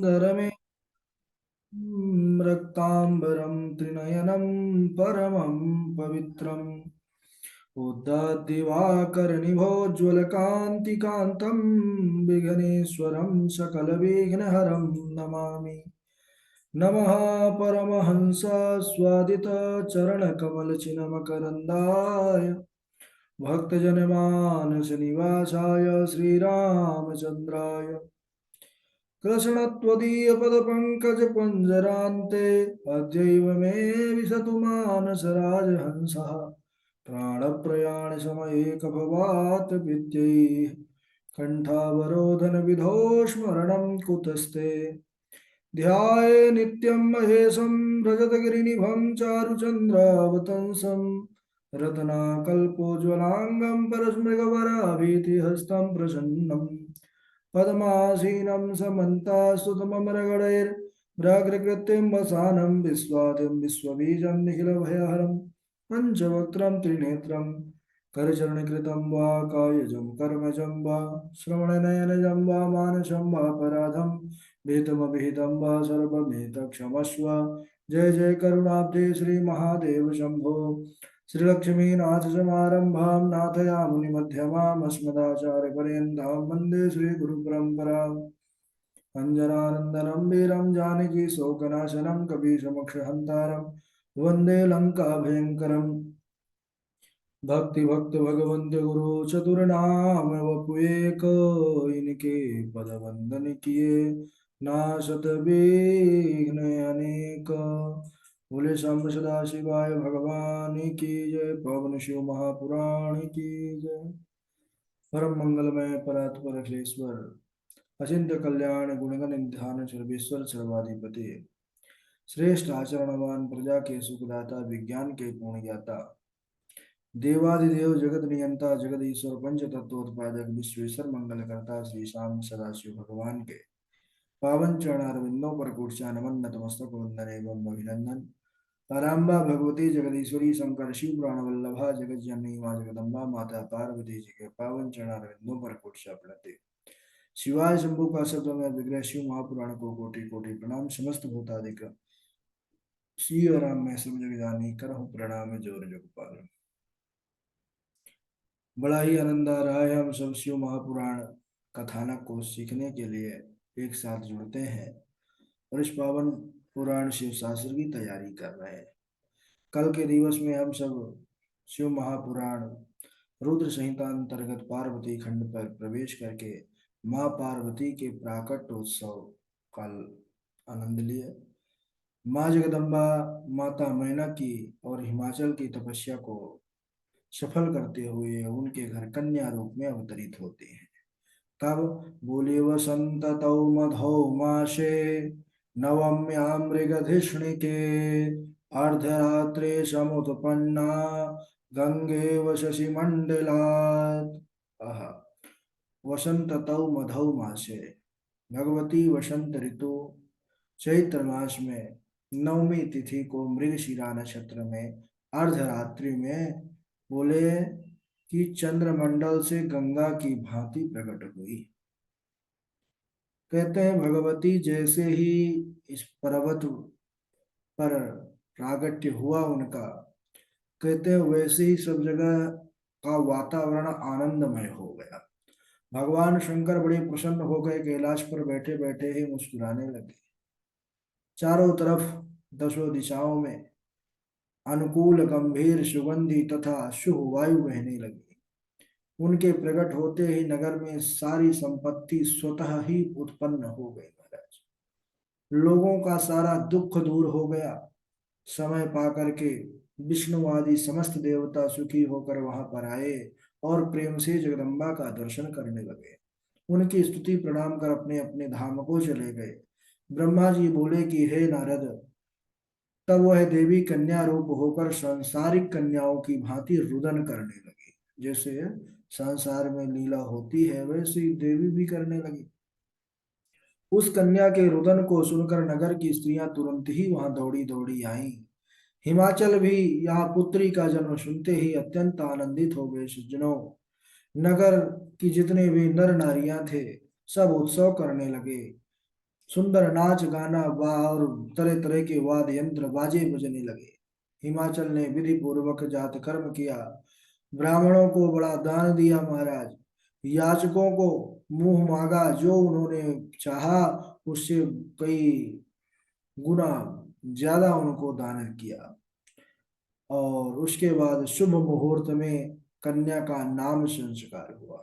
धरमे रक्तांबरं त्रिनयनं परमं पवित्रम् उद्धदिवाकरनिभोज्ज्वलकान्तिकान्तं विघ्नेश्वरं सकलविघ्नहरं नमामि। नमः परमहंस स्वादितचरणकमलचिन्मकरन्दाय भक्तजनमानसनिवासाय श्रीरामचन्द्राय कृष्णत्वदीयपदपङ्कजपञ्जरान्ते अद्यैव मे विशतु मानसराजहंसः प्राणप्रयाणसमये कभवात् विद्यैः कण्ठावरोधनविधौ स्मरणं कुतस्ते ध्याये नित्यं महेशं रजतगिरिनिभं चारुचन्द्रावतंसं रत्नाकल्पोज्ज्वलाङ्गं परस्मृगवराभीतिहस्तं प्रसन्नं पद्मासीनं समन्तास्तुतममरगणैर्भ्रातृकृत्यं वसानं विश्वाद्यं विश्वबीजं निखिलभयहरं पञ्चवक्त्रं त्रिनेत्रं करचरणकृतं वा कायजं कर्मजं वा श्रवणनयनजं वा मानसं वा पराधं विहितमविहितं वा सर्वमेतत्क्षमस्व। जय जय करुणाब्धे श्री महादेव शंभो। श्रीलक्ष्मीनाथसमारम्भां नाथयामुनिमध्यमाम् अस्मदाचार्यपर्यन्तां वन्दे श्रीगुरुपरम्पराम्। अञ्जनानन्दनं वीरं जानकी शोकनाशनं कपीशमक्षहन्तारं वन्दे लङ्काभयङ्करम्। भक्ति भक्त भगवंत गुरु चतुर्नाम वपु एक, इनके पद वंदन किए नाशत विघ्न अनेक। बोले शंभ सदा शिवाय भगवान की जय, पवन शिव महापुराण की जय। परम मंगलमय परात्पर अखिलेश्वर अचिंत्य कल्याण गुणगण निधान सर्वेश्वर सर्वाधिपति श्रेष्ठ आचरणवान प्रजा के सुखदाता विज्ञान के पूर्ण ज्ञाता देवादिदेव जगत नियंता जगदीश्वर पंच तत्वोत्पादक विश्वेश्वर मंगल करता श्री श्याम सदाशिव भगवान के पावन चरणारविंदों पर कोटि नमन नतमस्तक वंदन एवं अभिनंदन। आरंबा भगवती जगदीश्वरी शंकर शिव पुराण वल्लभा जगत जननी माँ जगदम्बा माता पार्वती जी के पावन चरणारविंदों पर कोटि प्रणति। शिवाय शंभु का शब्द में विग्रह शिव महापुराण को कोटि कोटि प्रणाम। समस्त भूतादिक श्री राम में सब जग जानी करहु प्रणाम जोर जग पाल। बड़ा ही आनंद आ रहा है, हम सब शिव महापुराण कथानक को सीखने के लिए एक साथ जुड़ते हैं और इस पावन पुराण शिव शास्त्र की तैयारी कर रहे हैं। कल के दिवस में हम सब शिव महापुराण रुद्र संहिता अंतर्गत पार्वती खंड पर प्रवेश करके माँ पार्वती के प्राकट्योत्सव का आनंद लिए। माँ जगदम्बा माता मैना की और हिमाचल की तपस्या को सफल करते हुए उनके घर कन्या रूप में अवतरित होते हैं। तब बोले वसंत तौ मधौ मासे नवम्यां मृगधिष्णिके अर्धरात्रे समुत्पन्ना गंगे वशसि मंडलात्। आहा, वसंत तौ मधौ मासे, भगवती वसंत ऋतु चैत्र मास में नवमी तिथि को मृगशिरा नक्षत्र में अर्धरात्रि में बोले कि चंद्रमंडल से गंगा की भांति प्रकट हुई। कहते हैं भगवती जैसे ही इस पर्वत पर प्रागट्य हुआ उनका, कहते हैं वैसे ही सब जगह का वातावरण आनंदमय हो गया। भगवान शंकर बड़े प्रसन्न हो गए, कैलाश पर बैठे बैठे ही मुस्कुराने लगे। चारों तरफ दसों दिशाओं में अनुकूल गंभीर सुगंधी तथा शुभ वायु बहने लगी। उनके प्रकट होते ही नगर में सारी संपत्ति स्वतः ही उत्पन्न हो गई। महाराज, लोगों का सारा दुख दूर हो गया। समय पा करके विष्णु आदि समस्त देवता सुखी होकर वहां पर आए और प्रेम से जगदम्बा का दर्शन करने लगे। उनकी स्तुति प्रणाम कर अपने अपने धाम को चले गए। ब्रह्मा जी बोले कि हे नारद, तब वह देवी कन्या रूप होकर सांसारिक कन्याओं की भांति रुदन करने लगी। जैसे संसार में लीला होती है वैसे ही देवी भी करने लगी। उस कन्या के रुदन को सुनकर नगर की स्त्रियां तुरंत ही वहां दौड़ी दौड़ी आईं। हिमाचल भी यहाँ पुत्री का जन्म सुनते ही अत्यंत आनंदित हो गए। सज्जनों, नगर की जितने भी नर नारियां थे सब उत्सव करने लगे। सुंदर नाच गाना और तरह तरह के वाद्य यंत्र बाजे बजने लगे। हिमाचल ने विधि पूर्वक जात कर्म किया, ब्राह्मणों को बड़ा दान दिया महाराज। याचकों को मुंह मांगा, जो उन्होंने चाहा उससे कई गुना ज्यादा उनको दान किया। और उसके बाद शुभ मुहूर्त में कन्या का नाम संस्कार हुआ।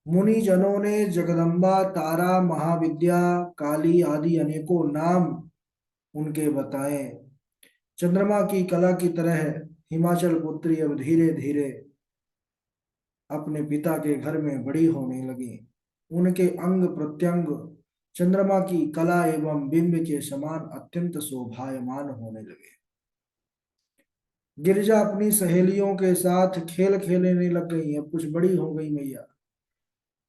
मुनि जनों ने जगदम्बा, तारा, महाविद्या, काली आदि अनेकों नाम उनके बताए। चंद्रमा की कला की तरह हिमाचल पुत्री अब धीरे धीरे अपने पिता के घर में बड़ी होने लगी। उनके अंग प्रत्यंग चंद्रमा की कला एवं बिंब के समान अत्यंत शोभायमान होने लगे। गिरिजा अपनी सहेलियों के साथ खेल खेलने लग गई। अब कुछ बड़ी हो गई मैया।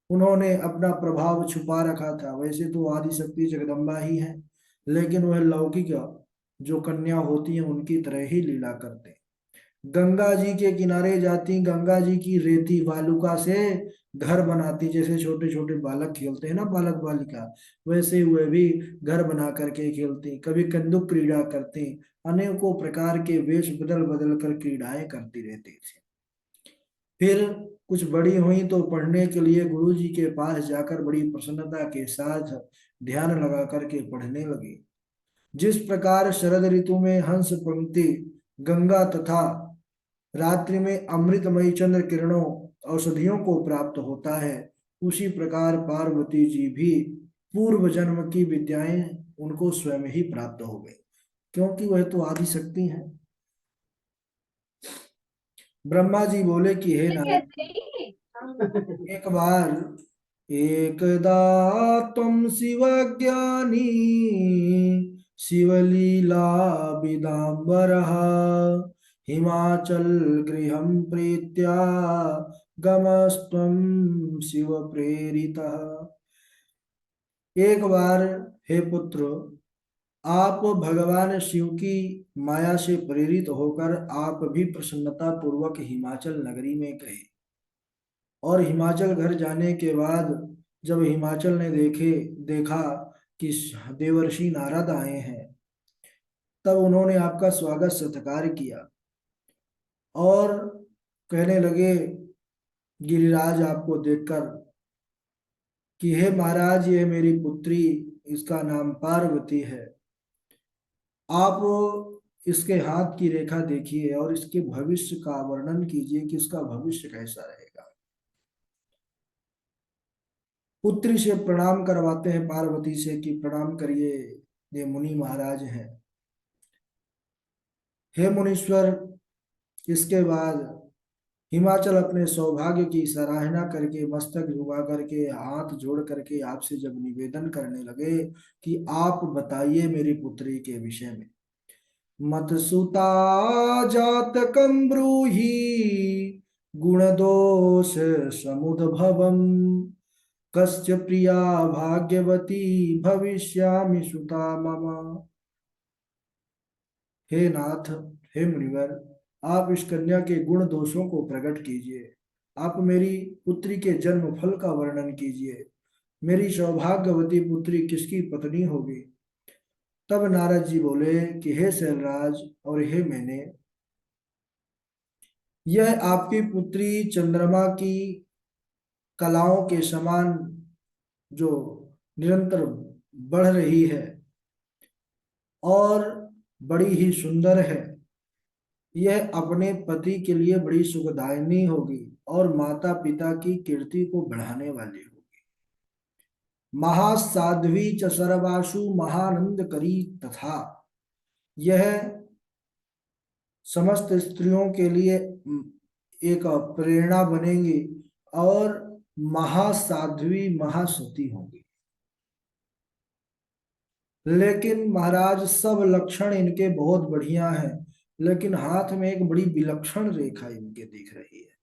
उन्होंने अपना प्रभाव छुपा रखा था। वैसे तो आदि शक्ति जगदम्बा ही है, लेकिन वह लौकिक जो कन्या होती है उनकी तरह ही लीला करते। गंगा जी के किनारे जाती, गंगा जी की रेती वालुका से घर बनाती, जैसे छोटे छोटे बालक खेलते हैं ना, बालक बालिका, वैसे वे भी घर बना करके खेलती। कभी कंदुक क्रीड़ा करती, अनेकों प्रकार के वेश बदल बदल कर क्रीड़ाएं करती रहती थी। फिर कुछ बड़ी हुई तो पढ़ने के लिए गुरु जी के पास जाकर बड़ी प्रसन्नता के साथ ध्यान लगा करके पढ़ने लगी। जिस प्रकार शरद ऋतु में हंस पंक्ति गंगा तथा रात्रि में अमृतमयी चंद्र किरणों औषधियों को प्राप्त होता है, उसी प्रकार पार्वती जी भी पूर्व जन्म की विद्याएं उनको स्वयं ही प्राप्त हो गई, क्योंकि वह तो आदि शक्ति है। ब्रह्मा जी बोले कि हे नारद, एक बार एकदा त्वं शिवज्ञानी शिवलीला विदाम्बरः हिमाचल गृहं प्रीत्या गमस्त्वं शिव प्रेरितः। एक बार हे पुत्र, आप भगवान शिव की माया से प्रेरित होकर आप भी प्रसन्नता पूर्वक हिमाचल नगरी में गए। और हिमाचल घर जाने के बाद जब हिमाचल ने देखा कि देवर्षि नारद आए हैं, तब उन्होंने आपका स्वागत सत्कार किया और कहने लगे गिरिराज आपको देखकर कि हे महाराज, ये मेरी पुत्री, इसका नाम पार्वती है। आप इसके हाथ की रेखा देखिए और इसके भविष्य का वर्णन कीजिए कि इसका भविष्य कैसा रहेगा। पुत्री से प्रणाम करवाते हैं पार्वती से कि प्रणाम करिए, ये मुनि महाराज हैं। हे मुनीश्वर, इसके बाद हिमाचल अपने सौभाग्य की सराहना करके मस्तक झुका करके हाथ जोड़ करके आपसे जब निवेदन करने लगे कि आप बताइए मेरी पुत्री के विषय में। मत्सुता जातकं ब्रूहि गुणदोष समुद्भवम् कस्य प्रिया भाग्यवती भविष्यामि सुता मम। हे नाथ, हे मुनिवर, आप इस कन्या के गुण दोषों को प्रकट कीजिए। आप मेरी पुत्री के जन्म फल का वर्णन कीजिए। मेरी सौभाग्यवती पुत्री किसकी पत्नी होगी। तब नारद जी बोले कि हे शैलराज और हे मैंने, यह आपकी पुत्री चंद्रमा की कलाओं के समान जो निरंतर बढ़ रही है और बड़ी ही सुंदर है, यह अपने पति के लिए बड़ी सुखदायिनी होगी और माता पिता की कीर्ति को बढ़ाने वाली होगी। महासाध्वी च सर्वासु महानंद करी तथा, यह समस्त स्त्रियों के लिए एक प्रेरणा बनेंगी और महासाध्वी महासती होंगी। लेकिन महाराज सब लक्षण इनके बहुत बढ़िया हैं, लेकिन हाथ में एक बड़ी विलक्षण रेखा इनके दिख रही है।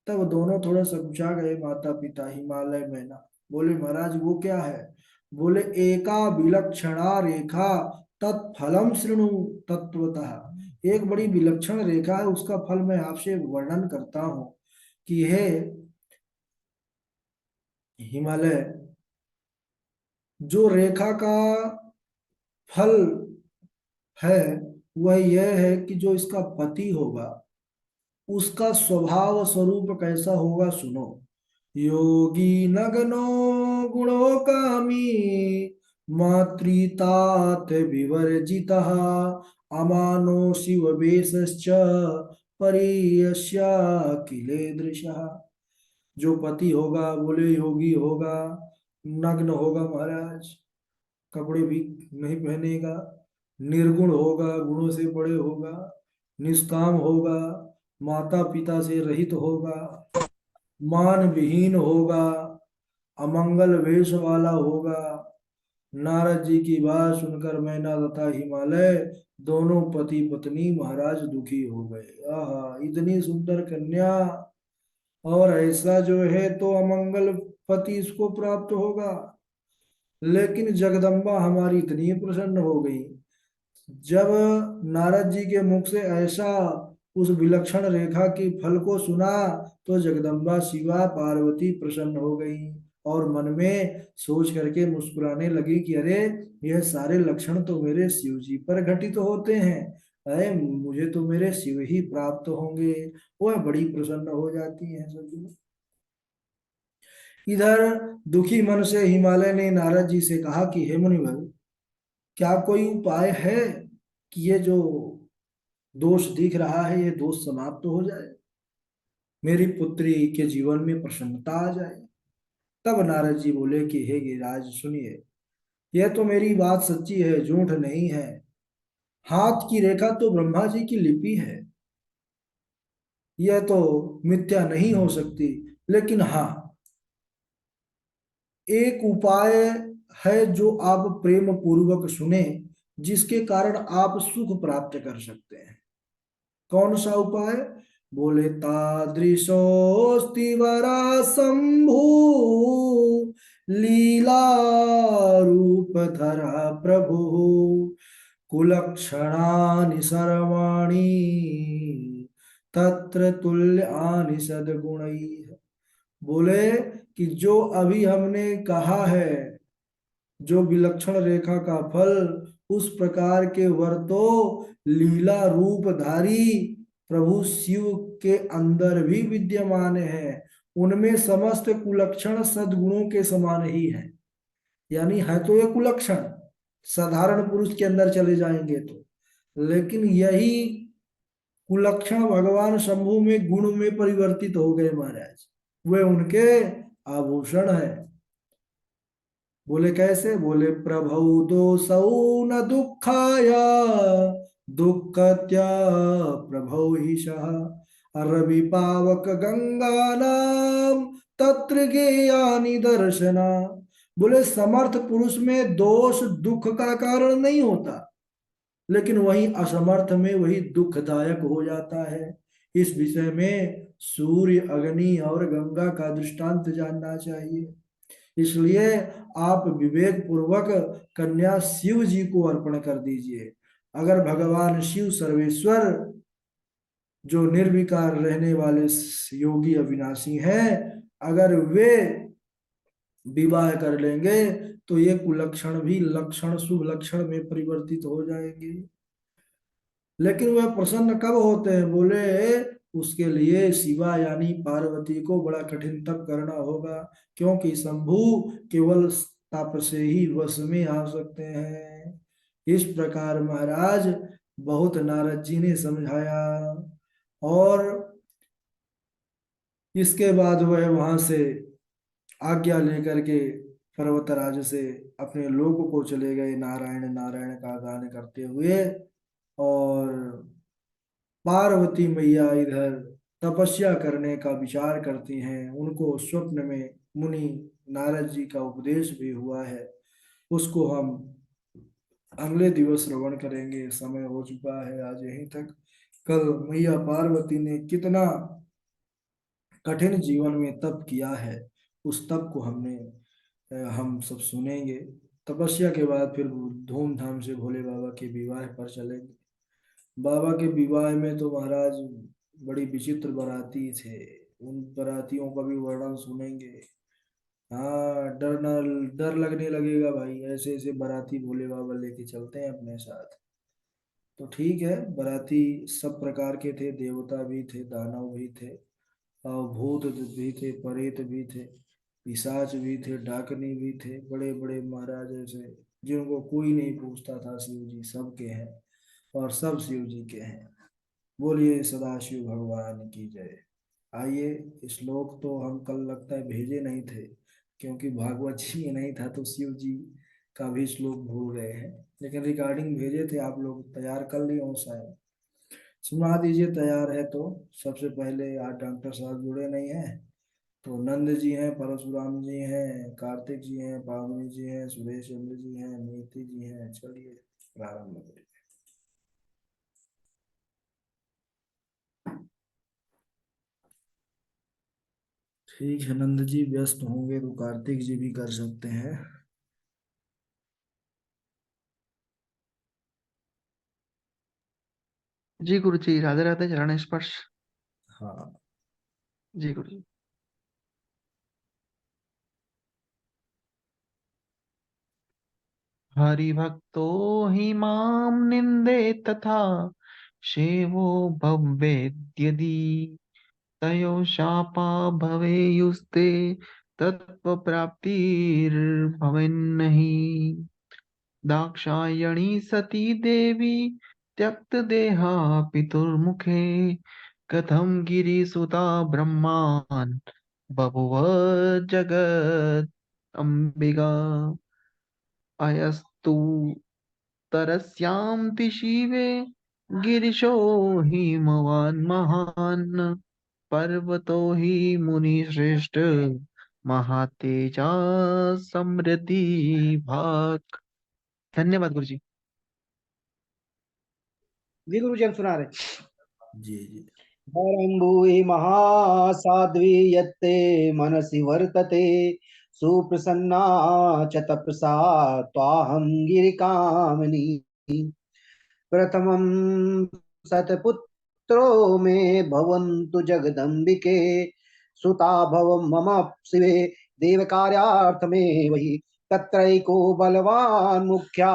तब दोनों थोड़ा समझा गए, माता पिता हिमालय मैना। बोले महाराज वो क्या है। बोले एका विलक्षणा रेखा तत्फलम शृणु तत्वतः। एक बड़ी विलक्षण रेखा है, उसका फल मैं आपसे वर्णन करता हूं कि हे हिमालय, जो रेखा का फल है वह यह है कि जो इसका पति होगा उसका स्वभाव स्वरूप कैसा होगा, सुनो। योगी नगनो गुणोकामी मातृतात विवर्जितः अमानो शिव वेशश्च परियस्याखिलेदृशः। जो पति होगा, बोले योगी होगा, नग्न होगा महाराज, कपड़े भी नहीं पहनेगा, निर्गुण होगा, गुणों से बड़े होगा, निष्काम होगा, माता पिता से रहित होगा, मान विहीन होगा, अमंगल वेश वाला होगा। नारद जी की बात सुनकर मैना तथा हिमालय दोनों पति पत्नी महाराज दुखी हो गए। आहा, इतनी सुंदर कन्या, और ऐसा जो है तो अमंगल पति इसको प्राप्त होगा। लेकिन जगदम्बा हमारी इतनी प्रसन्न हो गई जब नारद जी के मुख से ऐसा उस विलक्षण रेखा की फल को सुना, तो जगदम्बा शिवा पार्वती प्रसन्न हो गई और मन में सोच करके मुस्कुराने लगी कि अरे, यह सारे लक्षण तो मेरे शिव जी पर घटित होते हैं। अरे, मुझे तो मेरे शिव ही प्राप्त होंगे। वह बड़ी प्रसन्न हो जाती हैं सभी। इधर दुखी मन से हिमालय ने नारद जी से कहा कि हे मुनिवर, क्या कोई उपाय है कि ये जो दोष दिख रहा है ये दोष समाप्त हो जाए, मेरी पुत्री के जीवन में प्रसन्नता आ जाए। तब नारद जी बोले कि हे गिरिराज सुनिए, यह तो मेरी बात सच्ची है, झूठ नहीं है। हाथ की रेखा तो ब्रह्मा जी की लिपि है, यह तो मिथ्या नहीं हो सकती। लेकिन हाँ, एक उपाय है जो आप प्रेम पूर्वक सुने, जिसके कारण आप सुख प्राप्त कर सकते हैं। कौन सा उपाय? बोले तादृशोस्ति वरा शंभु लीला रूप धरा प्रभु कुलक्षणानि सर्वाणि तत्र तुल्यानि सद्गुणैः। बोले कि जो अभी हमने कहा है, जो विलक्षण रेखा का फल, उस प्रकार के वर तो लीला रूपधारी प्रभु शिव के अंदर भी विद्यमान है। उनमें समस्त कुलक्षण सद्गुणों के समान ही है। यानी है तो ये कुलक्षण, साधारण पुरुष के अंदर चले जाएंगे तो, लेकिन यही कुलक्षण भगवान शंभु में गुण में परिवर्तित हो गए महाराज। वे उनके आभूषण है। बोले कैसे? बोले प्रभौ दोषौ न दुखाय दुःखत्य प्रभौ ही सह रवि पावक गंगा नाम तत्र गेयानि दर्शना। बोले समर्थ पुरुष में दोष दुख का कारण नहीं होता, लेकिन वही असमर्थ में वही दुखदायक हो जाता है। इस विषय में सूर्य, अग्नि और गंगा का दृष्टांत जानना चाहिए। इसलिए आप विवेक पूर्वक कन्या शिव जी को अर्पण कर दीजिए। अगर भगवान शिव सर्वेश्वर, जो निर्विकार रहने वाले योगी अविनाशी हैं, अगर वे विवाह कर लेंगे तो ये कुलक्षण भी लक्षण शुभ लक्षण में परिवर्तित हो जाएंगे। लेकिन वह प्रसन्न कब होते हैं? बोले उसके लिए शिवा यानी पार्वती को बड़ा कठिन तप करना होगा, क्योंकि शंभु केवल तप से ही वश में आ सकते हैं। इस प्रकार महाराज बहुत नारद जी ने समझाया, और इसके बाद वह वहां से आज्ञा लेकर के पर्वतराज से अपने लोक को चले गए, नारायण नारायण का गान करते हुए। और पार्वती मैया इधर तपस्या करने का विचार करती हैं। उनको स्वप्न में मुनि नारद जी का उपदेश भी हुआ है, उसको हम अगले दिवस श्रवण करेंगे। समय हो चुका है आज यहीं तक। कल मैया पार्वती ने कितना कठिन जीवन में तप किया है, उस तप को हम सब सुनेंगे। तपस्या के बाद फिर धूमधाम से भोले बाबा के विवाह पर चलेंगे। बाबा के विवाह में तो महाराज बड़ी विचित्र बाराती थे, उन बारातियों का भी वर्णन सुनेंगे। हाँ, डर लगने लगेगा भाई, ऐसे ऐसे बाराती भोले बाबा लेके चलते हैं अपने साथ। तो ठीक है, बाराती सब प्रकार के थे, देवता भी थे, दानव भी थे, और भूत भी थे, प्रेत भी थे, पिशाच भी थे, डाकनी भी थे, बड़े बड़े महाराज ऐसे जिनको कोई नहीं पूछता था, शिव जी सबके हैं और सब शिव जी के हैं। बोलिए सदाशिव भगवान की जय। आइए, श्लोक तो हम कल लगता है भेजे नहीं थे, क्योंकि भागवत जी में नहीं था, तो शिव जी का भी श्लोक भूल गए हैं। लेकिन रिकॉर्डिंग भेजे थे, आप लोग तैयार कर लिए हो शायद। सुना दीजिए, तैयार है तो। सबसे पहले आज डॉक्टर साहब जुड़े नहीं हैं, तो नंद जी हैं, परशुराम जी हैं, कार्तिक जी हैं, पावनी जी हैं, सुरेश चंद्र जी हैं, नीति जी हैं। चलिए प्रारंभ करिए। ठीक है, नंद जी व्यस्त होंगे तो कार्तिक जी भी कर सकते हैं। जी गुरु जी, राधे राधे, चरण स्पर्श। हाँ। जी गुरु जी। हरिभक्तो हि मां निन्दे तथा सेवो भवेद्यदि तयो शापा भवेयुस्ते तत्त्वप्राप्तिर्भवेन्नहि। दाक्षायणी सती देवी त्यक्तदेहा पितुर्मुखे कथं गिरिसुता ब्रह्मान् बभुव जगत् अम्बिका। अयस्तु तरस्यां शिवे गिरिशो हिमवान् महान् पर्वतो हि मुनिश्रेष्ठ महातेजा समृद्धि भाग। धन्यवाद गुरु जी। जी गुरु जी, हम सुना रहे। जी जी। भूरि महासाध्वी यत्ते मनसि वर्तते सुप्रसन्ना च तपसा त्वाहं गिरिकामिनी। प्रथमं सतपुत्रो मे भवन्तु जगदम्बिके सुता भव मम शिवे देवकार्यार्थमेव हि तत्रैको बलवान् मुख्या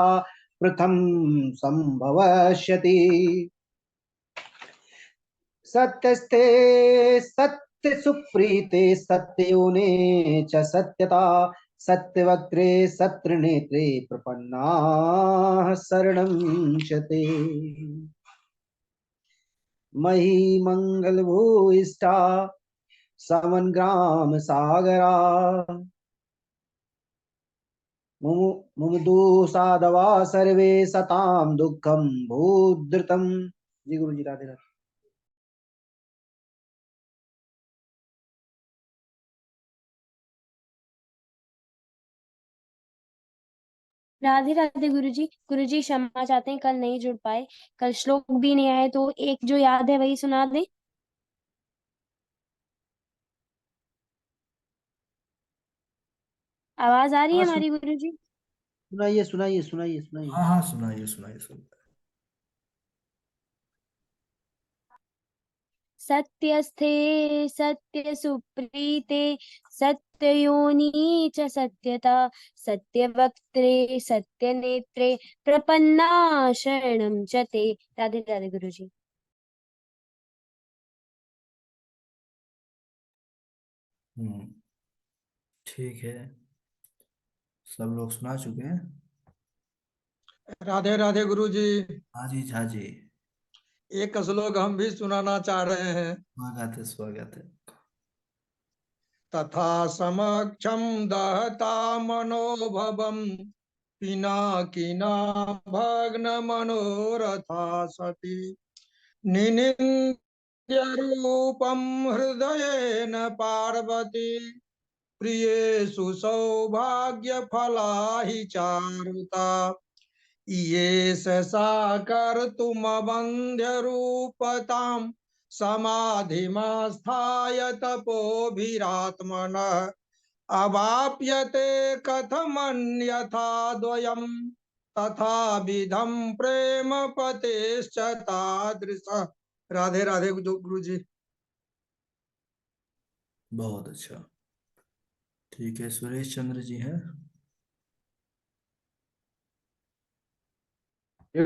प्रथम संभवष्यति। सत्यस्ते सत्य सुप्रीते सत्ययोने च सत्यता सत्यवक्त्रे सत्रनेत्रे प्रपन्नाः शरणं च ते। मही मंगल भूयिष्ठा समन ग्राम सागरा मुमुदु साधवा सर्वे सताम दुःखम भूधृतम। जी गुरु जी, राधे राधे। राधे राधे गुरु जी क्षमा चाहते हैं, कल नहीं जुड़ पाए, कल श्लोक भी नहीं आए, तो एक जो याद है वही सुना दे। आवाज आ रही है हाँ, हमारी गुरु जी? सुनाइए सुनाइए सुनाइए सुनाइए। हाँ हाँ, सुनाइए सुनाइए सुनाइए। सत्यस्थे सत्य सुप्रीते सत्ययोनी च सत्यता सत्यवक्त्रे सत्यनेत्रे प्रपन्ना शरणं च ते। राधे राधे गुरु जी। हम्म। ठीक है, सब लोग सुना चुके हैं। राधे राधे गुरु जी। हाँ जी, हाँ जी। एक श्लोक हम भी सुनाना चाह रहे हैं। स्वागत है, स्वागत है। तथा समक्षम दहता मनोभवम पिनाकिना भग्न मनोरथा सती निनिन्द्य रूपम हृदयेन पार्वती प्रियेषु सौभाग्य फला हि चारुता ये साकर तुम बंध्य रूपताम समाधिमास्थाय तपोभिरात्मन अवाप्यते कथमन्यथा द्वयम् तथा विधम प्रेम पतेश्च तादृश। राधे राधे गुरु जी। बहुत अच्छा। ठीक है, सुरेश चंद्र जी हैं।